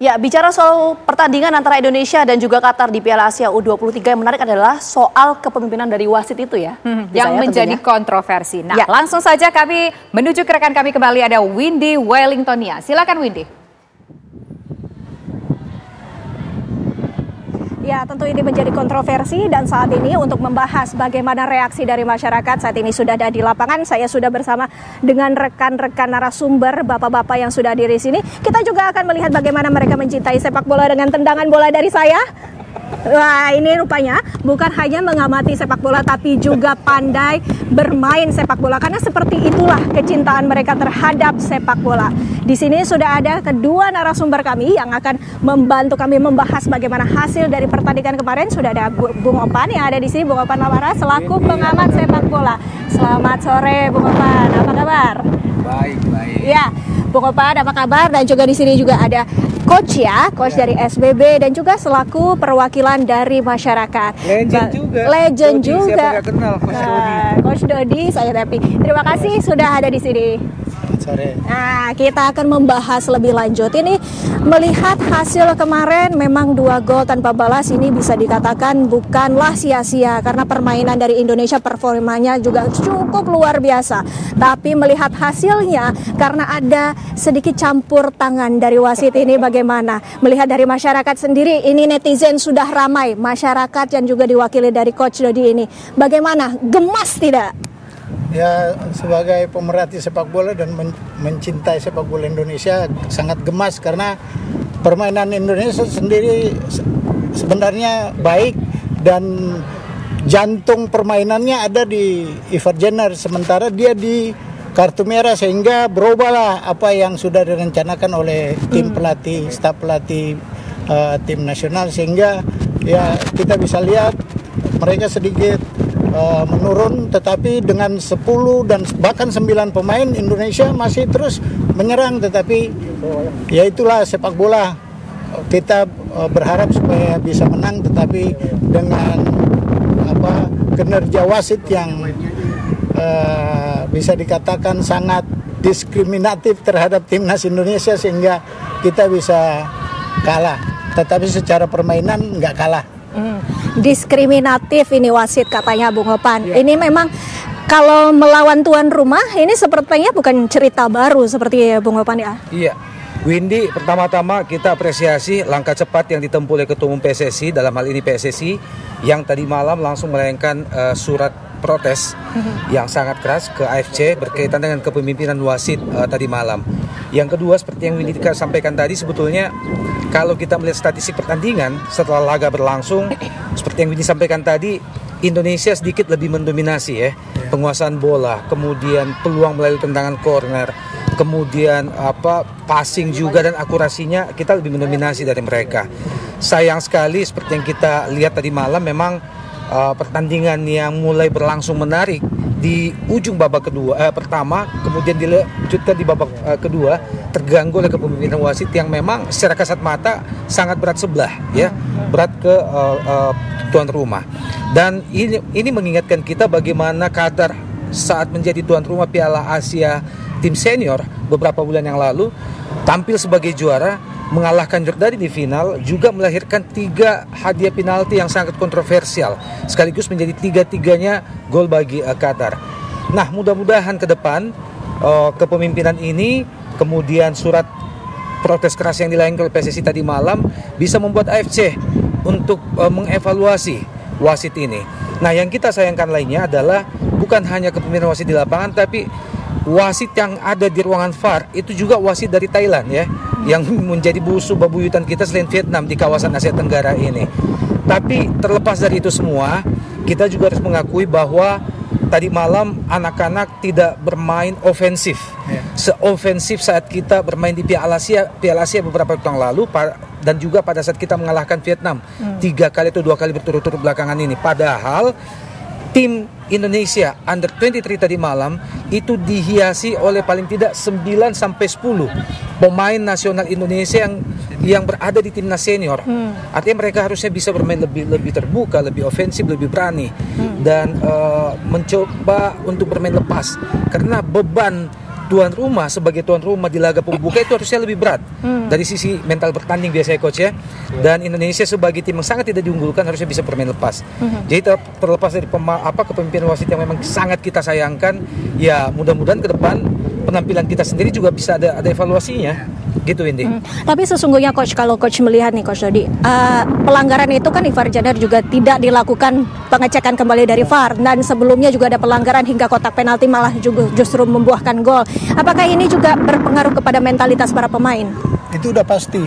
Ya, bicara soal pertandingan antara Indonesia dan juga Qatar di Piala Asia U23, yang menarik adalah soal kepemimpinan dari wasit itu ya. Yang menjadi kontroversi. Nah, langsung saja kami menuju ke rekan kami kembali, ada Windy Wellingtonia. Silakan Windy. Ya, tentu ini menjadi kontroversi dan saat ini untuk membahas bagaimana reaksi dari masyarakat saat ini sudah ada di lapangan. Saya sudah bersama dengan rekan-rekan narasumber, bapak-bapak yang sudah hadir di sini. Kita juga akan melihat bagaimana mereka mencintai sepak bola dengan tendangan bola dari saya. Wah, ini rupanya bukan hanya mengamati sepak bola tapi juga pandai bermain sepak bola, karena seperti itulah kecintaan mereka terhadap sepak bola. Di sini sudah ada kedua narasumber kami yang akan membantu kami membahas bagaimana hasil dari pertandingan kemarin. Sudah ada Bung Opan yang ada di sini, Bung Opan Lamara selaku pengamat sepak bola. Selamat sore Bung Opan, apa kabar? Baik. Ya, Bung Opan apa kabar? Dan juga di sini juga ada coach coach dari SBB dan juga selaku perwakilan dari masyarakat. Legend juga. Siapa gak kenal Coach Dodi, saya tapi. Terima kasih sudah ada di sini. Sore. Nah, kita akan membahas lebih lanjut. Ini melihat hasil kemarin, memang 2 gol tanpa balas ini bisa dikatakan bukanlah sia-sia karena permainan dari Indonesia performanya juga cukup luar biasa. Tapi melihat hasilnya karena ada sedikit campur tangan dari wasit ini, bagaimana melihat dari masyarakat sendiri? Ini netizen sudah ramai, masyarakat yang juga diwakili dari Coach Dodi ini. Bagaimana? Gemas tidak? Ya, sebagai pemerhati sepak bola dan mencintai sepak bola Indonesia sangat gemas karena permainan Indonesia sendiri sebenarnya baik dan jantung permainannya ada di Ivar Jenner, sementara dia di kartu merah, sehingga berubahlah apa yang sudah direncanakan oleh tim pelatih, staf pelatih tim nasional, sehingga ya kita bisa lihat mereka sedikit menurun, tetapi dengan 10 dan bahkan 9 pemain Indonesia masih terus menyerang. Tetapi ya itulah sepak bola, kita berharap supaya bisa menang, tetapi dengan kinerja wasit yang bisa dikatakan sangat diskriminatif terhadap timnas Indonesia sehingga kita bisa kalah, tetapi secara permainan nggak kalah. Diskriminatif ini wasit katanya Bung Opan. Ini memang kalau melawan tuan rumah ini sepertinya bukan cerita baru seperti Bung Opan ya. Iya, Windy, pertama-tama kita apresiasi langkah cepat yang ditempuh oleh Ketua Umum PSSI, dalam hal ini PSSI, yang tadi malam langsung melayangkan surat protes yang sangat keras ke AFC berkaitan dengan kepemimpinan wasit tadi malam. Yang kedua, seperti yang Windy sampaikan tadi, sebetulnya kalau kita melihat statistik pertandingan setelah laga berlangsung, seperti yang Windy sampaikan tadi, Indonesia sedikit lebih mendominasi ya, penguasaan bola, kemudian peluang melalui tendangan corner, kemudian passing juga, dan akurasinya kita lebih mendominasi dari mereka. Sayang sekali seperti yang kita lihat tadi malam, memang pertandingan yang mulai berlangsung menarik di ujung babak pertama, kemudian dilanjutkan di babak kedua, terganggu oleh kepemimpinan wasit yang memang secara kasat mata sangat berat sebelah ya, berat ke tuan rumah. Dan ini mengingatkan kita bagaimana Qatar saat menjadi tuan rumah Piala Asia tim senior beberapa bulan yang lalu tampil sebagai juara, mengalahkan Jordania di final, juga melahirkan 3 hadiah penalti yang sangat kontroversial, sekaligus menjadi 3-3-nya gol bagi Qatar. Nah, mudah-mudahan ke depan kepemimpinan ini, kemudian surat protes keras yang dilayangkan oleh PSSI tadi malam bisa membuat AFC untuk mengevaluasi wasit ini. Nah, yang kita sayangkan lainnya adalah bukan hanya kepemimpinan wasit di lapangan, tapi wasit yang ada di ruangan VAR itu juga wasit dari Thailand ya, yang menjadi musuh bebuyutan kita selain Vietnam di kawasan Asia Tenggara ini. Tapi terlepas dari itu semua, kita juga harus mengakui bahwa tadi malam anak-anak tidak bermain ofensif, seofensif saat kita bermain di Piala Asia beberapa tahun lalu, dan juga pada saat kita mengalahkan Vietnam 3 kali atau 2 kali berturut-turut belakangan ini. Padahal tim Indonesia Under 23 tadi malam itu dihiasi oleh paling tidak 9-10 pemain nasional Indonesia yang berada di timnas senior. Artinya mereka harusnya bisa bermain lebih terbuka, lebih ofensif, lebih berani, dan mencoba untuk bermain lepas, karena beban tuan rumah sebagai tuan rumah di laga pembuka itu harusnya lebih berat dari sisi mental bertanding biasanya coach ya. Dan Indonesia sebagai tim yang sangat tidak diunggulkan harusnya bisa bermain lepas. Jadi terlepas dari kepemimpinan wasit yang memang sangat kita sayangkan, ya mudah-mudahan ke depan penampilan kita sendiri juga bisa ada evaluasinya. Gitu Windy. Tapi sesungguhnya coach, kalau coach melihat nih coach Dodi, pelanggaran itu kan VAR Jenner juga tidak dilakukan pengecekan kembali dari VAR, dan sebelumnya juga ada pelanggaran hingga kotak penalti malah juga justru membuahkan gol. Apakah ini juga berpengaruh kepada mentalitas para pemain? Itu udah pasti,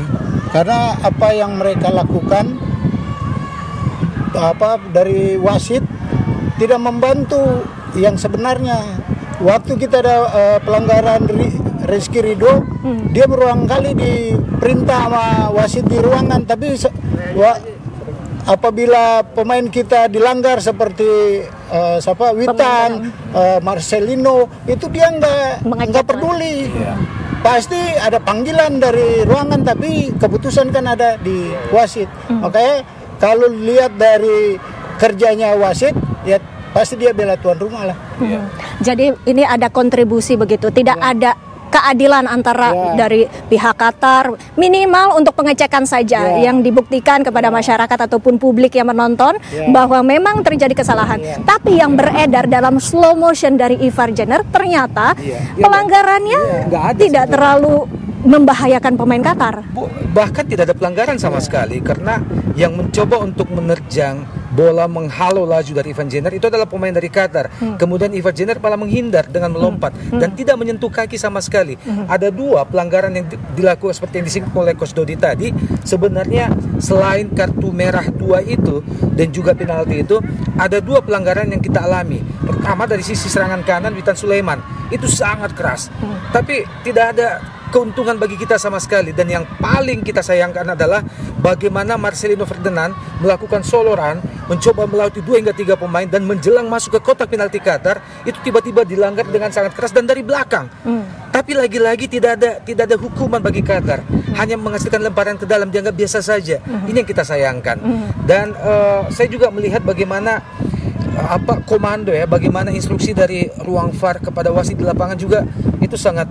karena apa yang mereka lakukan dari wasit tidak membantu yang sebenarnya. Waktu kita ada pelanggaran Rizky Ridho, dia berulang kali diperintah sama wasit di ruangan, tapi apabila pemain kita dilanggar seperti Witan, Marcelino, itu dia nggak peduli. Pasti ada panggilan dari ruangan, tapi keputusan kan ada di wasit. Makanya kalau lihat dari kerjanya wasit, ya pasti dia bela tuan rumah lah. Jadi ini ada kontribusi begitu, tidak ada keadilan antara dari pihak Qatar, minimal untuk pengecekan saja yang dibuktikan kepada masyarakat ataupun publik yang menonton bahwa memang terjadi kesalahan. Tapi yang beredar dalam slow motion dari VAR Jenner ternyata pelanggarannya tidak terlalu membahayakan pemain Qatar. Bahkan tidak ada pelanggaran sama sekali, karena yang mencoba untuk menerjang bola menghalau laju dari Ivan Jenner itu adalah pemain dari Qatar. Kemudian Ivan Jenner malah menghindar dengan melompat dan tidak menyentuh kaki sama sekali. Ada dua pelanggaran yang dilakukan seperti yang disinggung oleh Coach Dodi tadi. Sebenarnya selain kartu merah 2 itu dan juga penalti itu, ada dua pelanggaran yang kita alami. Pertama dari sisi serangan kanan Witan Sulaiman, itu sangat keras. Tapi tidak ada keuntungan bagi kita sama sekali, dan yang paling kita sayangkan adalah bagaimana Marcelino Ferdinand melakukan solo run, mencoba melauti 2 hingga 3 pemain dan menjelang masuk ke kotak penalti Qatar, itu tiba-tiba dilanggar dengan sangat keras dan dari belakang. Tapi lagi-lagi tidak ada hukuman bagi Qatar, hanya menghasilkan lemparan ke dalam, dianggap biasa saja. Ini yang kita sayangkan. Dan saya juga melihat bagaimana komando ya, bagaimana instruksi dari ruang VAR kepada wasit di lapangan juga itu sangat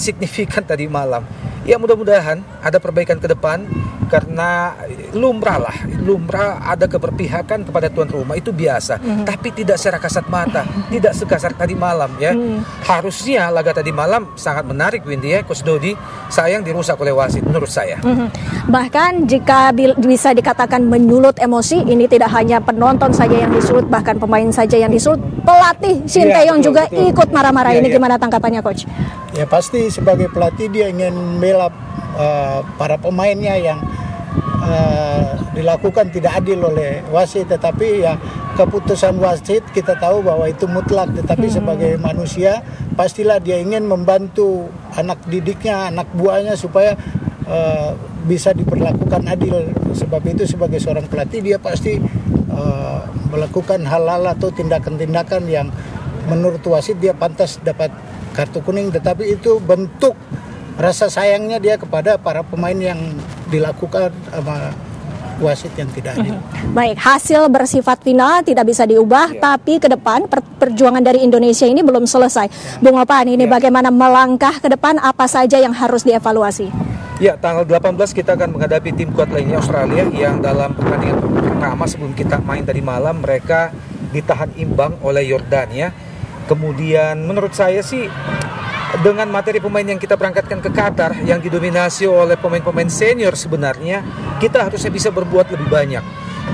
signifikan tadi malam. Ya mudah-mudahan ada perbaikan ke depan, karena lumrah ada keberpihakan kepada tuan rumah, itu biasa. Tapi tidak secara kasat mata, tidak sekasar tadi malam ya. Harusnya laga tadi malam sangat menarik Windy ya, Coach Dodi. Sayang dirusak oleh wasit menurut saya. Bahkan jika bisa dikatakan menyulut emosi, ini tidak hanya penonton saja yang disulut, bahkan pemain saja yang disulut. Pelatih Shin Tae-yong juga ikut marah-marah. Ini gimana tanggapannya Coach? Ya pasti sebagai pelatih dia ingin membela para pemainnya yang dilakukan tidak adil oleh wasit, tetapi ya keputusan wasit kita tahu bahwa itu mutlak, tetapi sebagai manusia pastilah dia ingin membantu anak didiknya, anak buahnya supaya bisa diperlakukan adil. Sebab itu sebagai seorang pelatih dia pasti melakukan hal-hal atau tindakan-tindakan yang menurut wasit dia pantas dapat kartu kuning, tetapi itu bentuk rasa sayangnya dia kepada para pemain yang dilakukan sama wasit yang tidak adil. Baik, hasil bersifat final tidak bisa diubah, tapi ke depan perjuangan dari Indonesia ini belum selesai. Bung Opan, ini bagaimana melangkah ke depan, apa saja yang harus dievaluasi? Ya, tanggal 18 kita akan menghadapi tim kuat lainnya Australia, yang dalam pertandingan pertama sebelum kita main tadi malam mereka ditahan imbang oleh Yordania. Kemudian menurut saya sih dengan materi pemain yang kita berangkatkan ke Qatar yang didominasi oleh pemain-pemain senior, sebenarnya kita harusnya bisa berbuat lebih banyak.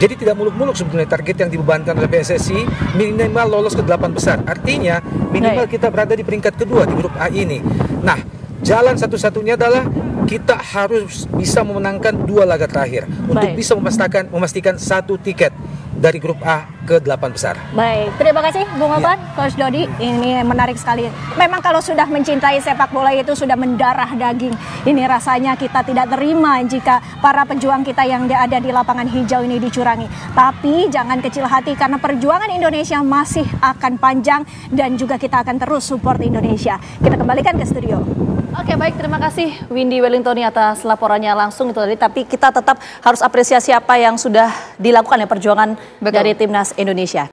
Jadi tidak muluk-muluk sebetulnya target yang dibebankan oleh PSSI, minimal lolos ke 8 besar. Artinya minimal kita berada di peringkat kedua di grup A ini. Nah, jalan satu-satunya adalah kita harus bisa memenangkan 2 laga terakhir untuk bisa memastikan 1 tiket dari grup A ke 8 besar. Baik, terima kasih Bung Opan, Coach Dodi. Ini menarik sekali. Memang kalau sudah mencintai sepak bola itu sudah mendarah daging. Ini rasanya kita tidak terima jika para pejuang kita yang ada di lapangan hijau ini dicurangi. Tapi jangan kecil hati, karena perjuangan Indonesia masih akan panjang dan juga kita akan terus support Indonesia. Kita kembalikan ke studio. Oke, baik, terima kasih Windy Wellingtoni atas laporannya langsung itu tadi. Tapi kita tetap harus apresiasi apa yang sudah dilakukan ya perjuangan dari timnas Indonesia.